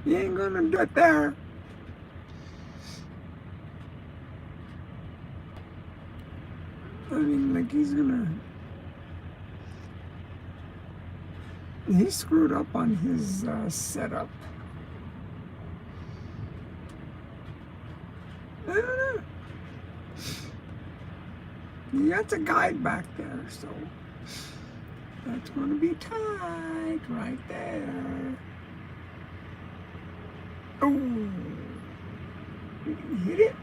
He ain't gonna do it there. I mean, like he's gonna... He screwed up on his setup. I don't know. He got a guide back there, so that's gonna be tight right there. Oh, you can hit it.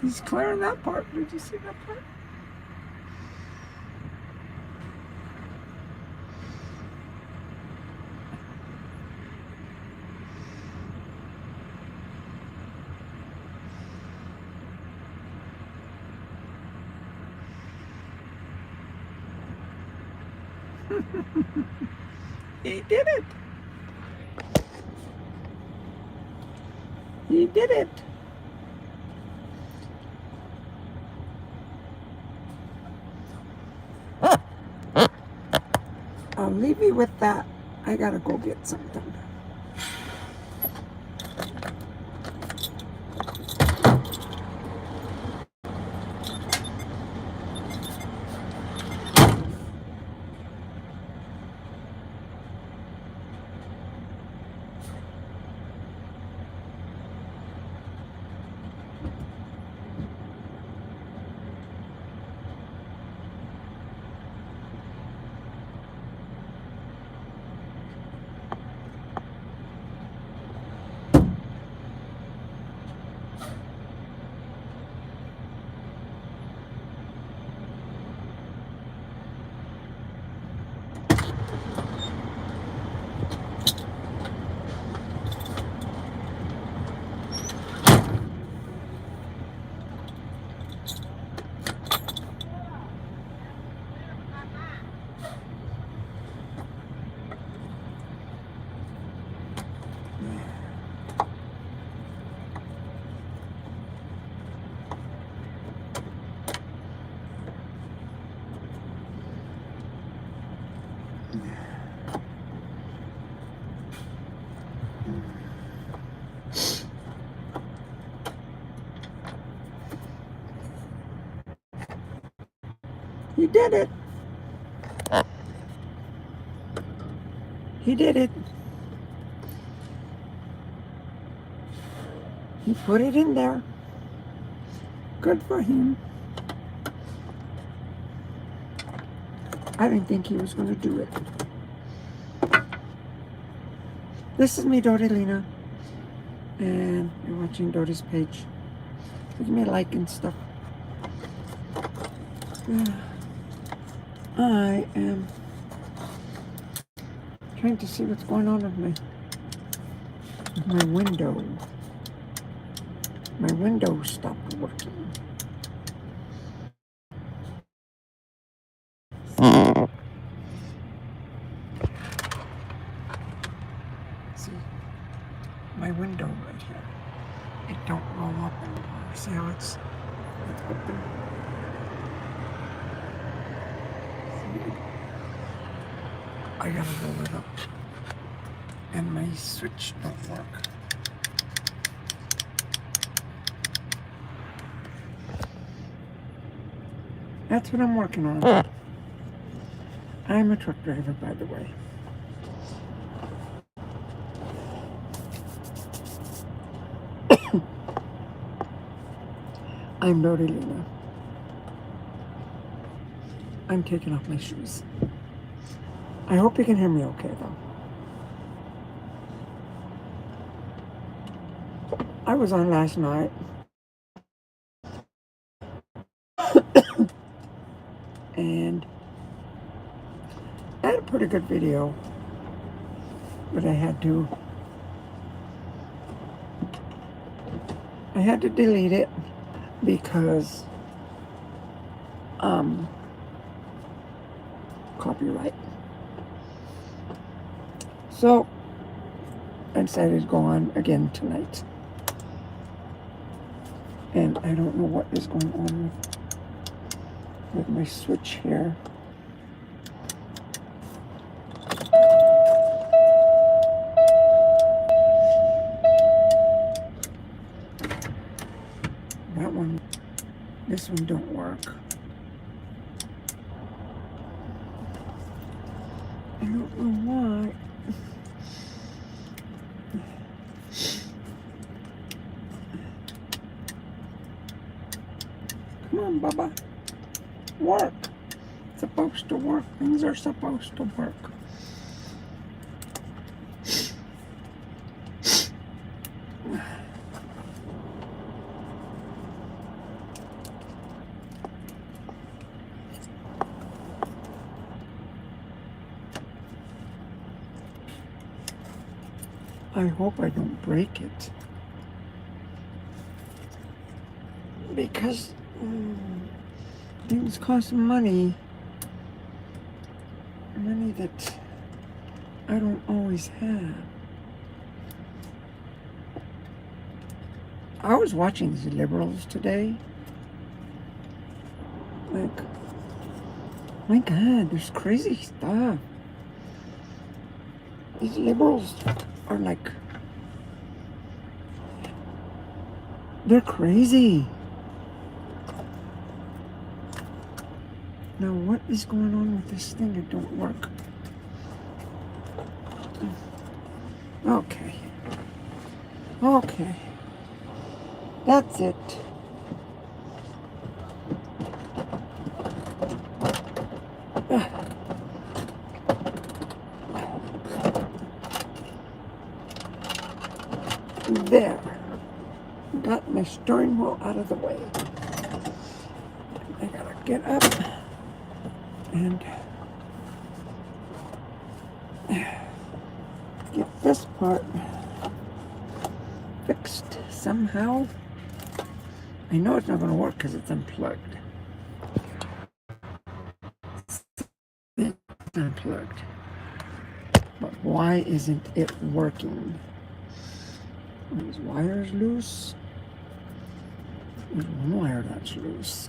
He's clearing that part. Did you see that part? He did it. He did it. I'll leave you with that. I gotta go get something. He did it. He did it. He put it in there. Good for him. I didn't think he was going to do it. This is me, Dodi Lena. And you're watching Dodi's page. Give me a like and stuff. I am trying to see what's going on with my window. My window stopped working. See, my window right here. It don't roll up anymore. See how it's open? I gotta roll it up. And my switch don't work. That's what I'm working on. I'm a truck driver, by the way. I'm Dodi Lena. I'm taking off my shoes. I hope you can hear me okay, though. I was on last night. And I had a pretty good video. But I had to delete it because copyright. So I decided to go on again tonight. And I don't know what is going on with with my switch here. That one, this one don't work. I don't know why. Come on, Bubba. Work. It's supposed to work. Things are supposed to work. I hope I don't break it. Because things cost money. Money that I don't always have. I was watching these liberals today. Like, my God, there's crazy stuff. These liberals are like, they're crazy. Now, what is going on with this thing? It don't work. Okay. Okay. That's it. There. Got my steering wheel out of the way. I gotta get up and get this part fixed somehow. I know it's not going to work because it's unplugged. It's unplugged. But why isn't it working? Are these wires loose? There's one wire that's loose.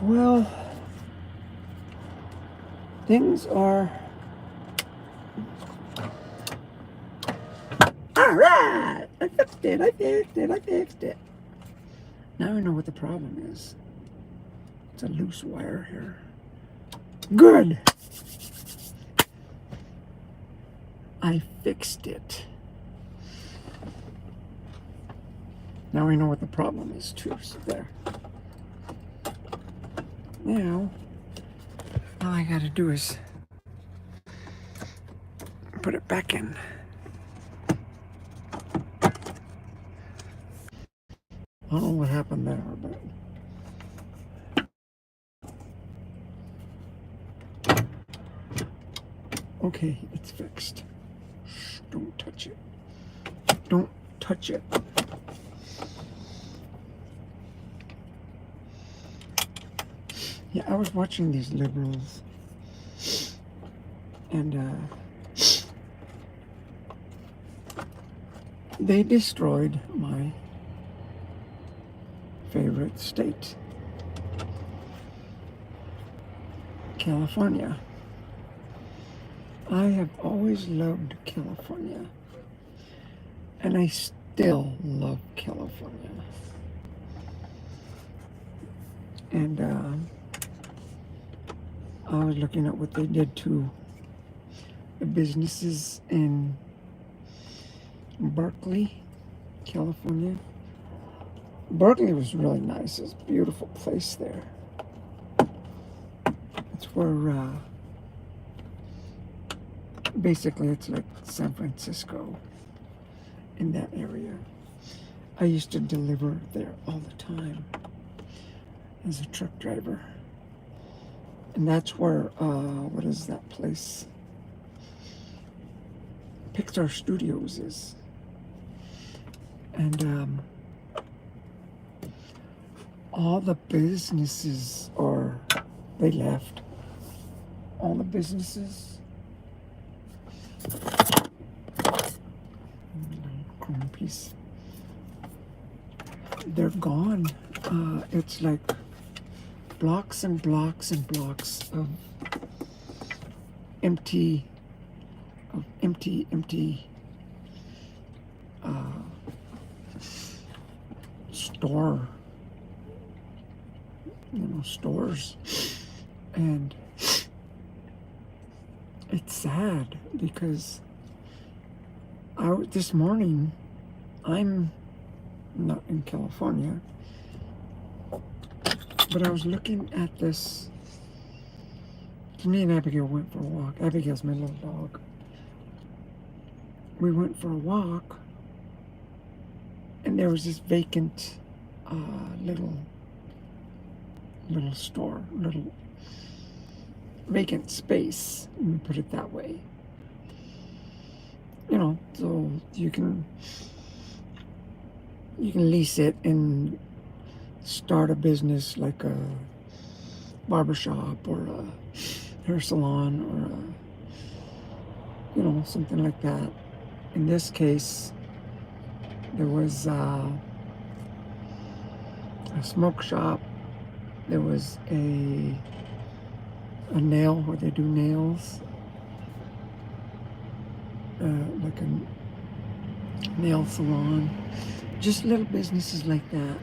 Well, things are all right. I fixed it. Now I know what the problem is. It's a loose wire here. Good. I fixed it. Now I know what the problem is too. So there. Now, all I gotta do is put it back in. I don't know what happened there, but okay, it's fixed. Shh, don't touch it. Don't touch it. Yeah, I was watching these liberals, and they destroyed my favorite state, California. I have always loved California, and I still love California. And I was looking at what they did to the businesses in Berkeley, California. Berkeley was really nice. It's a beautiful place there. It's where, basically it's like San Francisco in that area. I used to deliver there all the time as a truck driver. And that's where, what is that place? Pixar Studios is. And all the businesses they left. All the businesses. Chrome piece. They're gone. It's like blocks and blocks and blocks of empty store, stores. And it's sad because this morning, I'm not in California, but I was looking at this. Me and Abigail went for a walk. Abigail's my little dog. We went for a walk, and there was this vacant little store, little vacant space, let me put it that way. So you can lease it and start a business like a barbershop or a hair salon or something like that. In this case, there was a smoke shop. There was a nail where they do nails, like a nail salon, just little businesses like that.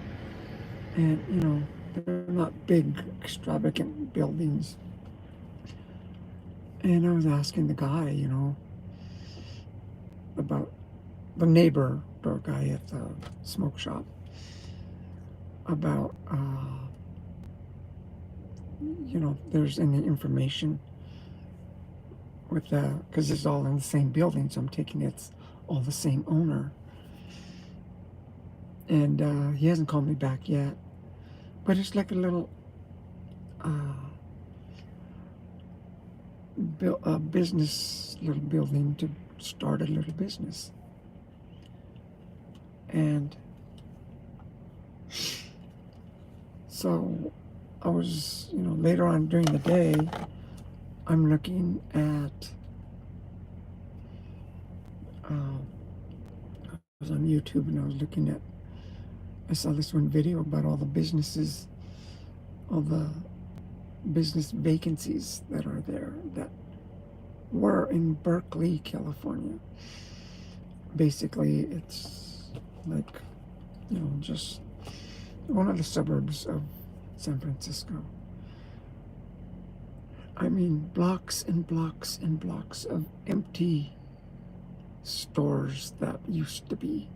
And they're not big, extravagant buildings. And I was asking the guy, about the neighbor door guy at the smoke shop about, there's any information with because it's all in the same building, so I'm taking it's all the same owner. And he hasn't called me back yet, but it's like a little business, little building to start a little business. And so I was, later on during the day, I'm looking at, I was on YouTube and I saw this one video about all the businesses, all the business vacancies that are there that were in Berkeley, California. Basically, it's like, just one of the suburbs of San Francisco. I mean, blocks and blocks and blocks of empty stores that used to be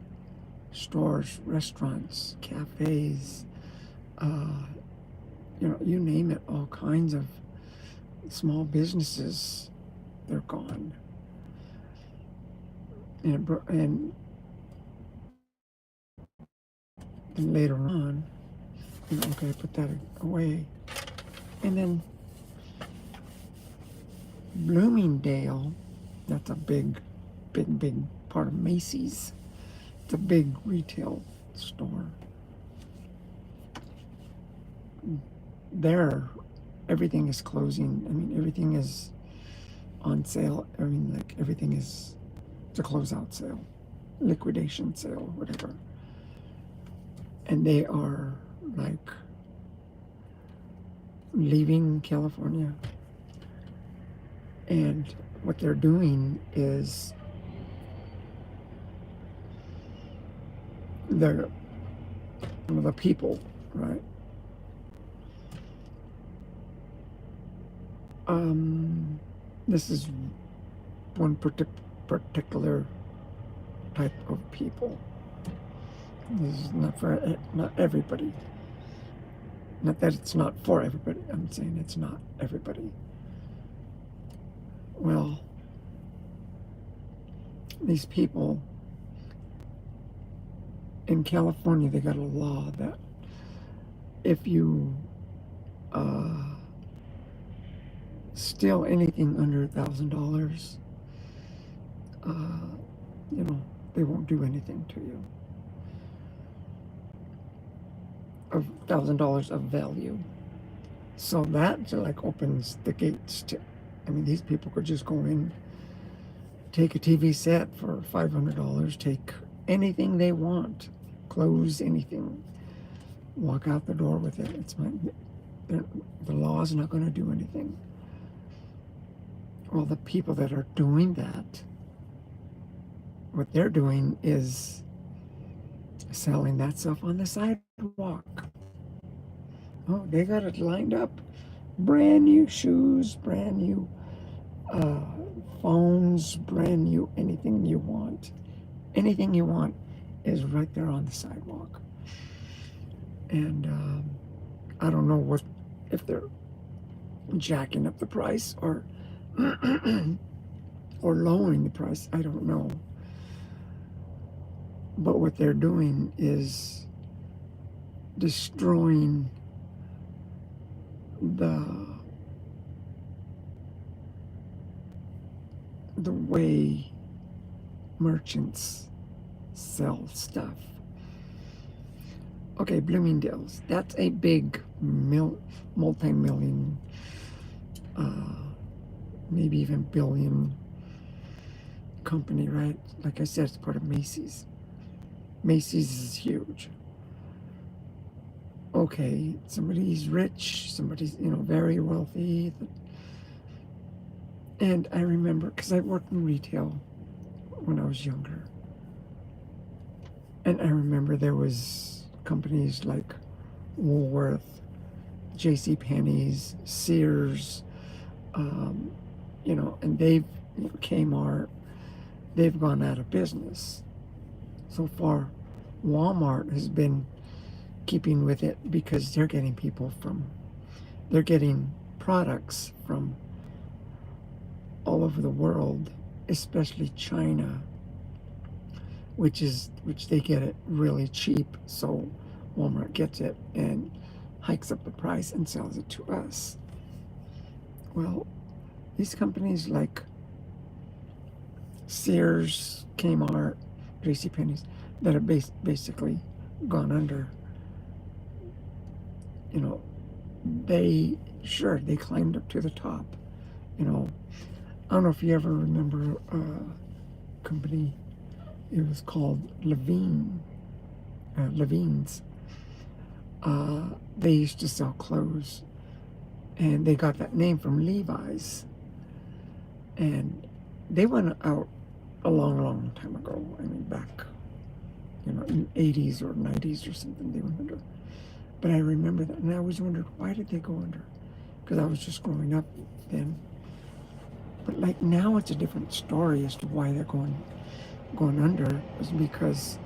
stores, restaurants, cafes, you name it, all kinds of small businesses, they're gone. And later on, okay, put that away. And then Bloomingdale, that's a big part of Macy's. It's a big retail store. There, everything is closing. I mean, everything is on sale. I mean, like, everything is the closeout sale, liquidation sale, whatever. And they are, like, leaving California. And what they're doing is the people, right? This is one particular type of people. This is not everybody. Not that it's not for everybody. I'm saying it's not everybody. Well, these people in California, they got a law that if you steal anything under $1,000, they won't do anything to you. of $1,000 of value. So that like opens the gates to, I mean, these people could just go in, take a TV set for $500, take anything they want, clothes, anything, walk out the door with it. It's my, the law is not going to do anything. Well, the people that are doing that, what they're doing is selling that stuff on the sidewalk. Oh, they got it lined up. Brand new shoes, brand new phones, brand new anything you want. Anything you want is right there on the sidewalk. And I don't know what if they're jacking up the price or or lowering the price. I don't know. But what they're doing is destroying the way merchants sell stuff. Okay, Bloomingdale's. That's a big multi-million, maybe even billion company, right? Like I said, it's part of Macy's. Macy's is huge. Okay, somebody's rich, somebody's, very wealthy. And I remember, because I worked in retail when I was younger. And I remember there was companies like Woolworth, JCPenney's, Sears, and they've, Kmart, they've gone out of business. So far, Walmart has been keeping with it because they're getting they're getting products from all over the world, especially China, which they get it really cheap. So Walmart gets it and hikes up the price and sells it to us. Well, these companies like Sears, Kmart, JCPenney's that have basically gone under, they climbed up to the top. I don't know if you ever remember a company. It was called Levine's. They used to sell clothes, and they got that name from Levi's. And they went out a long, long time ago. I mean, back, in 80s or 90s or something, they went under. But I remember that, and I always wondered, why did they go under? Because I was just growing up then. But like now, it's a different story as to why they're going under. Is because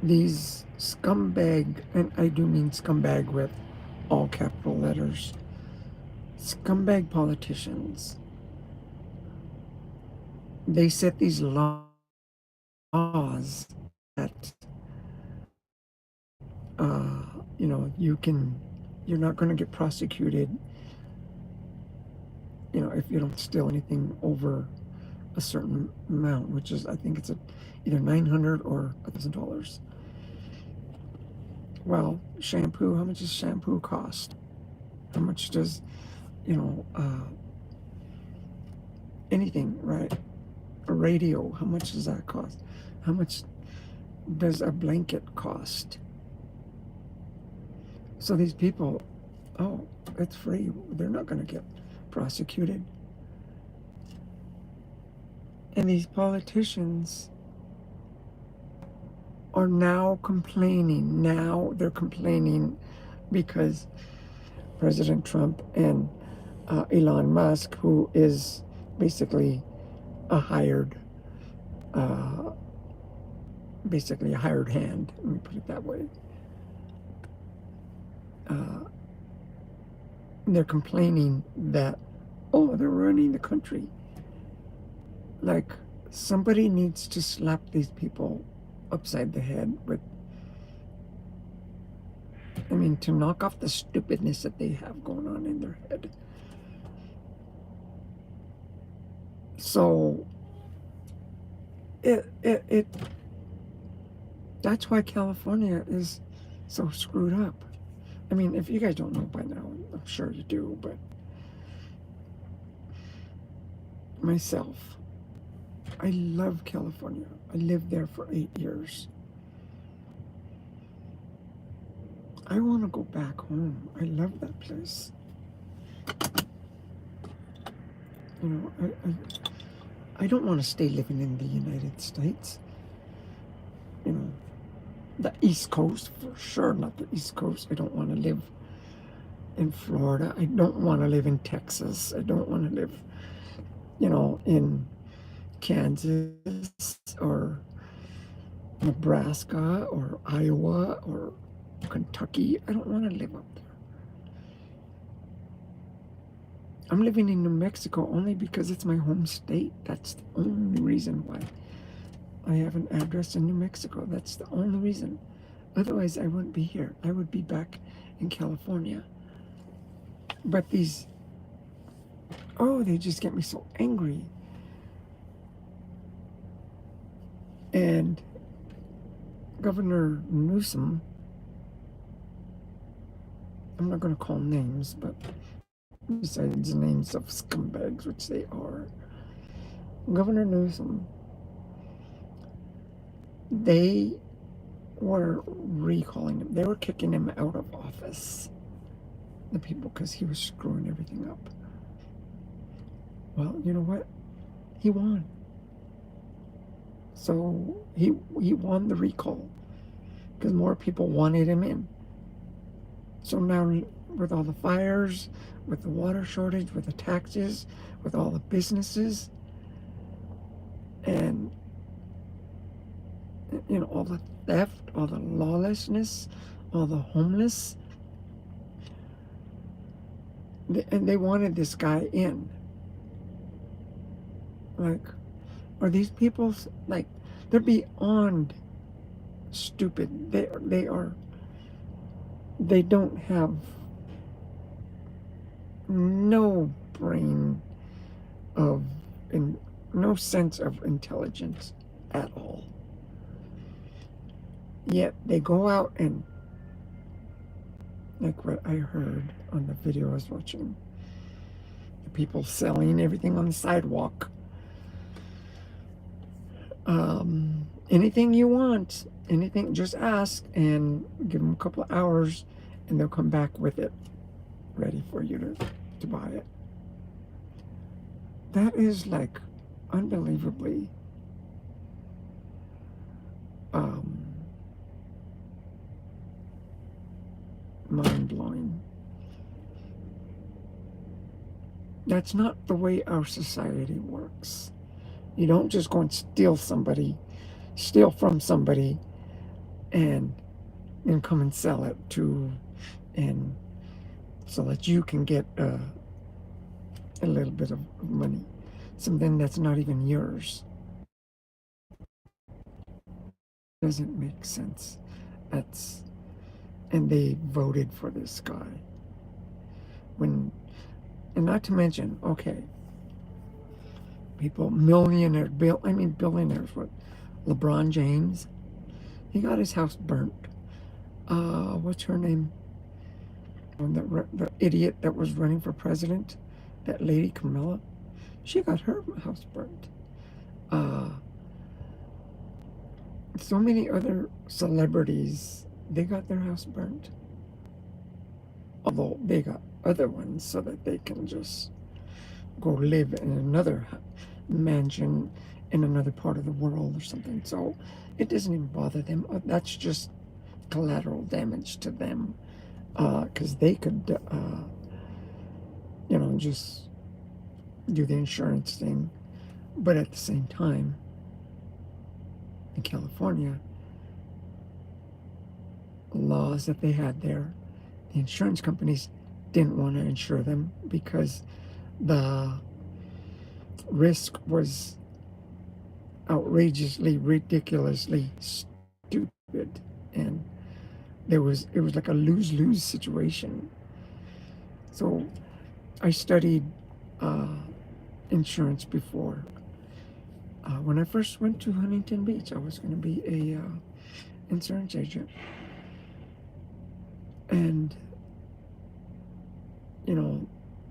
these scumbag, and I do mean scumbag with all capital letters, scumbag politicians, they set these laws that you're not going to get prosecuted, if you don't steal anything over a certain amount, which is, I think it's either $900 or $1,000. Well, shampoo, how much does shampoo cost? How much does, anything, right? A radio, how much does that cost? How much does a blanket cost? So these people, oh, it's free. They're not going to get prosecuted. And these politicians are now complaining. Now they're complaining because President Trump and Elon Musk, who is basically a hired hand, let me put it that way. They're complaining that, they're ruining the country. Like, somebody needs to slap these people upside the head with, to knock off the stupidness that they have going on in their head. So, That's why California is so screwed up. I mean, if you guys don't know by now, I'm sure you do, but myself, I love California. I lived there for 8 years. I want to go back home. I love that place. You know, I don't want to stay living in the United States. You know, the East Coast, for sure, not the East Coast. I don't want to live in Florida. I don't want to live in Texas. I don't want to live, in Kansas or Nebraska or Iowa or Kentucky. I don't want to live up there. I'm living in New Mexico only because it's my home state. That's the only reason why I have an address in New Mexico. That's the only reason. Otherwise, I wouldn't be here. I would be back in California. But they just get me so angry. And Governor Newsom, I'm not going to call names, but besides the names of scumbags, which they are, Governor Newsom, they were recalling him. They were kicking him out of office, the people, because he was screwing everything up. Well, you know what? He won. So he won the recall because more people wanted him in. So now, with all the fires, with the water shortage, with the taxes, with all the businesses, and all the theft, all the lawlessness, all the homeless, and they wanted this guy in. Like, are these people like, they're beyond stupid? They don't have no brain of and no sense of intelligence at all. Yet they go out and, like what I heard on the video I was watching, the people selling everything on the sidewalk. Anything you want, anything, just ask and give them a couple of hours and they'll come back with it ready for you to buy it. That is like unbelievably mind-blowing. That's not the way our society works. You don't just go and steal from somebody and then come and sell it and so that you can get a little bit of money, something that's not even yours. Doesn't make sense. And they voted for this guy. And not to mention, okay, people, billionaires, what, LeBron James, he got his house burnt. What's her name? The idiot that was running for president, that lady Camilla, she got her house burnt. So many other celebrities, they got their house burnt. Although they got other ones so that they can just go live in another mansion in another part of the world or something. So it doesn't even bother them. That's just collateral damage to them, because they could, just do the insurance thing. But at the same time, in California, laws that they had there, the insurance companies didn't want to insure them because the risk was outrageously, ridiculously stupid, and it was like a lose-lose situation. So I studied insurance before. When I first went to Huntington Beach, I was going to be insurance agent. And, you know,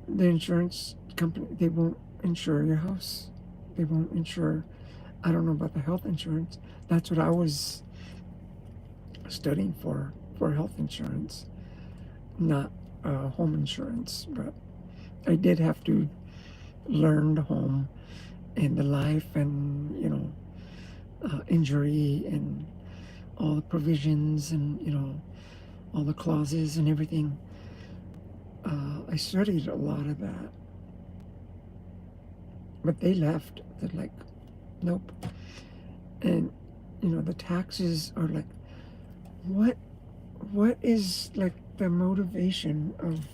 the insurance company, they won't insure your house. They won't insure, I don't know about the health insurance. That's what I was studying for health insurance, not home insurance. But I did have to learn the home and the life and, you know, injury and all the provisions and, you know, all the clauses and everything. I studied a lot of that. But they left. They're like, nope. And, you know, the taxes are like, what is like the motivation of,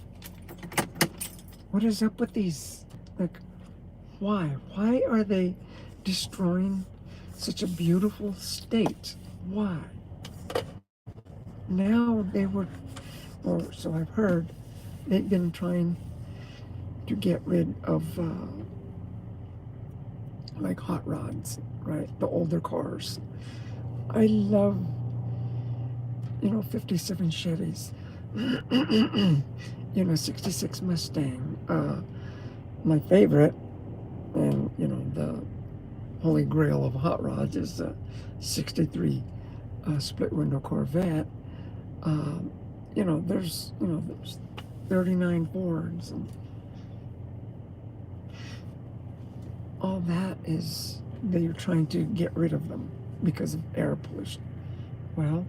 what is up with these, like, why are they destroying such a beautiful state? Why? Now they were, or so I've heard, they've been trying to get rid of like hot rods, right? The older cars. I love, you know, 57 Chevys, you know, 66 Mustang. My favorite, and, you know, the holy grail of hot rods is the 63 split window Corvette. You know, there's 39 Fords and all that is, they're trying to get rid of them because of air pollution. Well,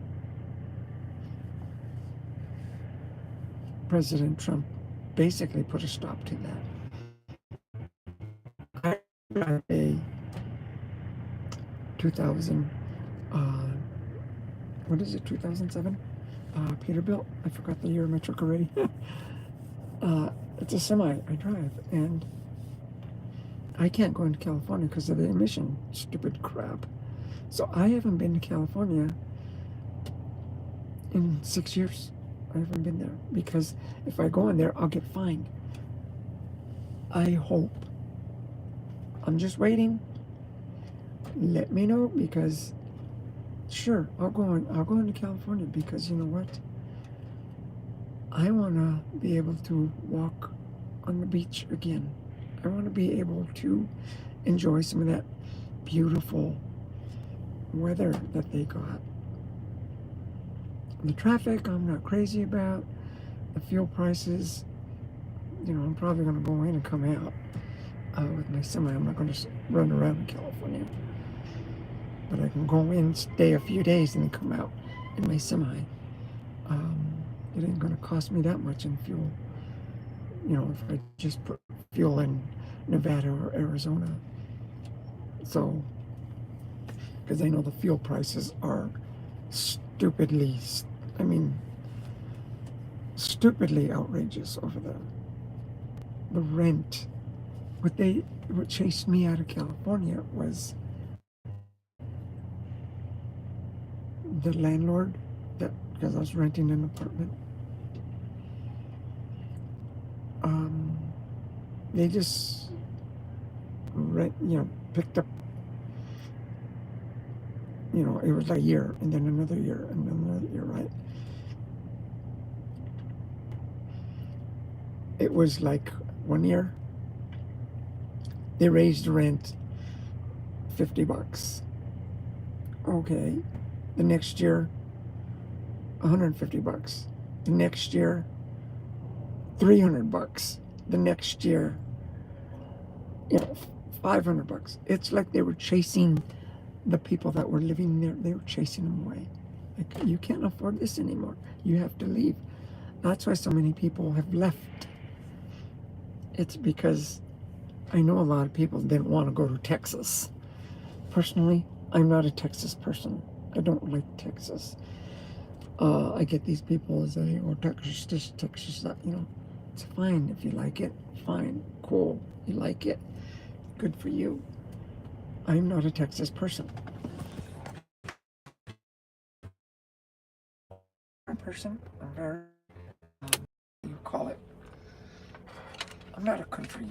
President Trump basically put a stop to that. I drive a 2000, what is it, 2007 Peterbilt. I forgot the year of my truck already. It's a semi I drive, and I can't go into California because of the emission, stupid crap. So I haven't been to California in 6 years. I haven't been there because if I go in there, I'll get fined. I hope. I'm just waiting. Let me know, because sure, I'll go into California, because you know what? I want to be able to walk on the beach again. I want to be able to enjoy some of that beautiful weather that they got. The traffic, I'm not crazy about. The fuel prices, you know, I'm probably going to go in and come out with my semi. I'm not going to run around in California. But I can go in, stay a few days, and then come out in my semi. It ain't going to cost me that much in fuel. You know, if I just put fuel in Nevada or Arizona. So, because I know the fuel prices are stupidly outrageous over there. The rent. What chased me out of California was the landlord, because I was renting an apartment. They just picked up, it was like a year, and then another year, and another year, right? It was like 1 year, they raised the rent $50. Okay. The next year, $150. The next year, $300. The next year, $500. It's like they were chasing the people that were living there. They were chasing them away. Like, you can't afford this anymore. You have to leave. That's why so many people have left. It's because I know a lot of people didn't want to go to Texas. Personally, I'm not a Texas person. I don't like Texas. I get these people saying, oh, Texas this, Texas that, It's fine if you like it. Fine, cool, you like it. Good for you. I'm not a Texas person. I'm very, you call it. I'm not a country,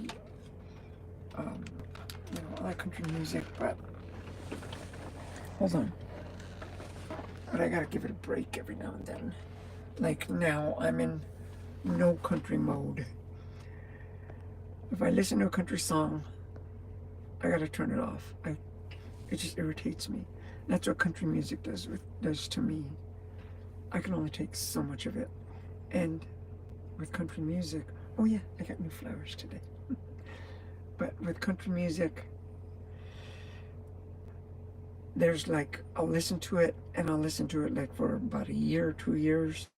I like country music, but hold on. but I gotta give it a break every now and then. Like now, I'm in no country mode. If I listen to a country song, I gotta turn it off. It just irritates me. That's what country music does to me. I can only take so much of it. And with country music, oh yeah, I got new flowers today. But with country music, there's like, I'll listen to it and I'll listen to it like for about a year, 2 years.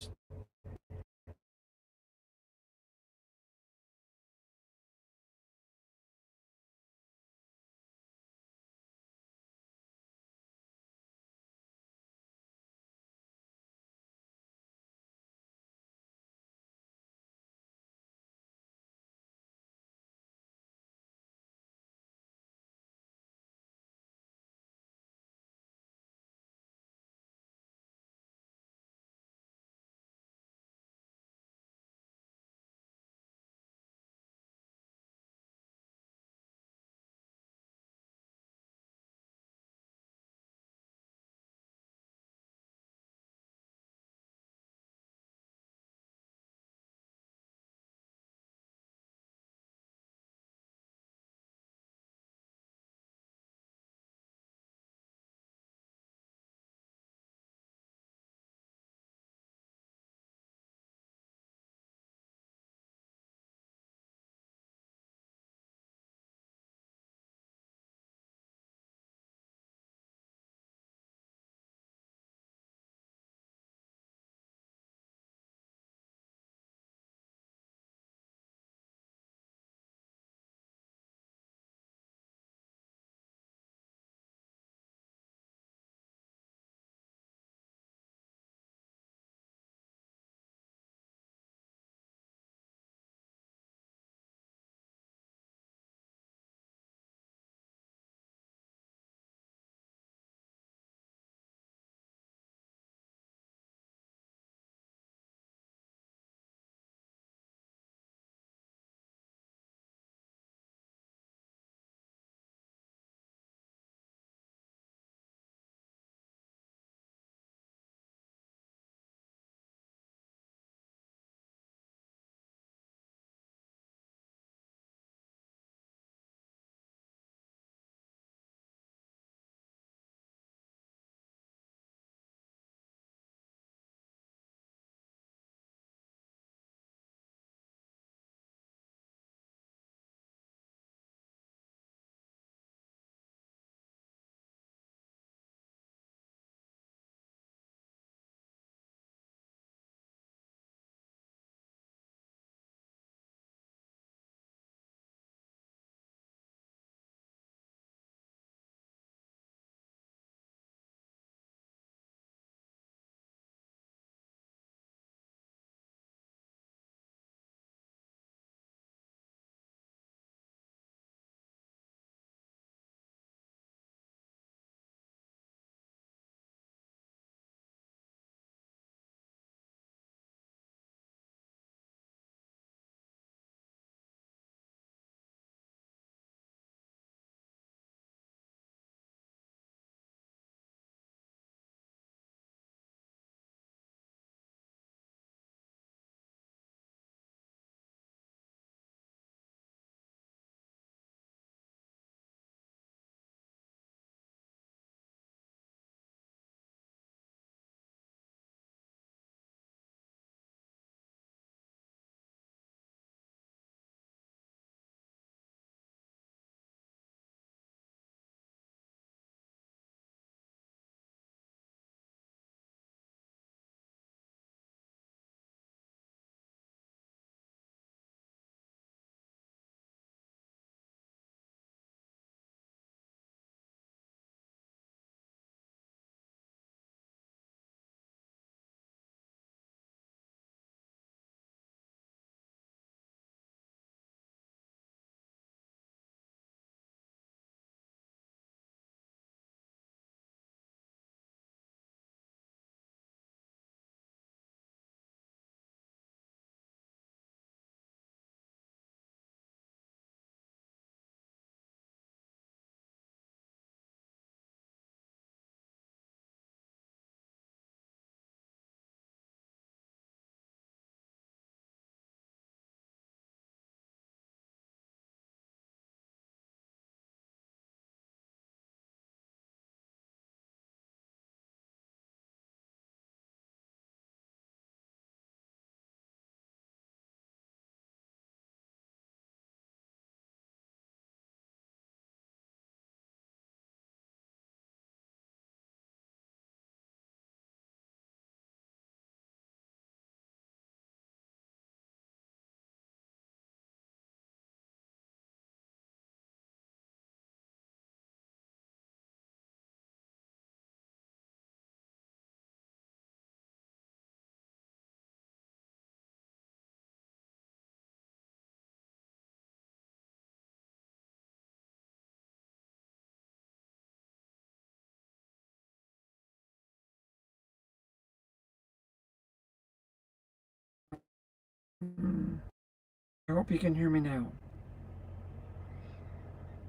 I hope you can hear me now.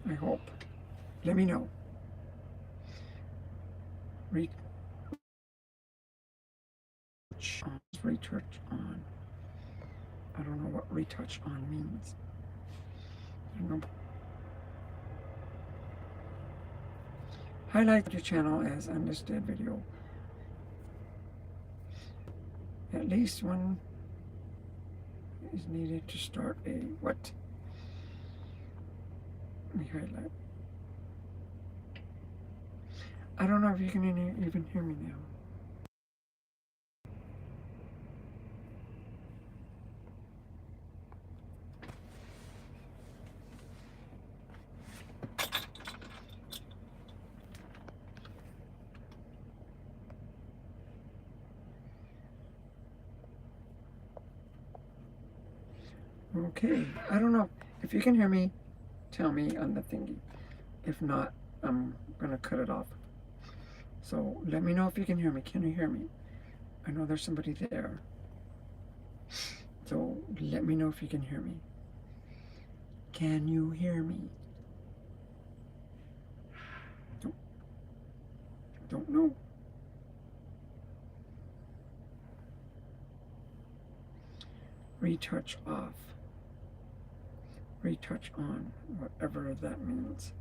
I hope. Let me know. Retouch on. Retouch on. I don't know what retouch on means. I don't know. Highlight your channel as understood video. At least one is needed to start a what? Let me highlight. I don't know if you can even hear me now. Okay, I don't know if you can hear me. Tell me on the thingy. If not, I'm gonna cut it off. So let me know if you can hear me. Can you hear me? I know there's somebody there. So let me know if you can hear me. Can you hear me? Don't know. Retouch off. Retouch on. Whatever that means.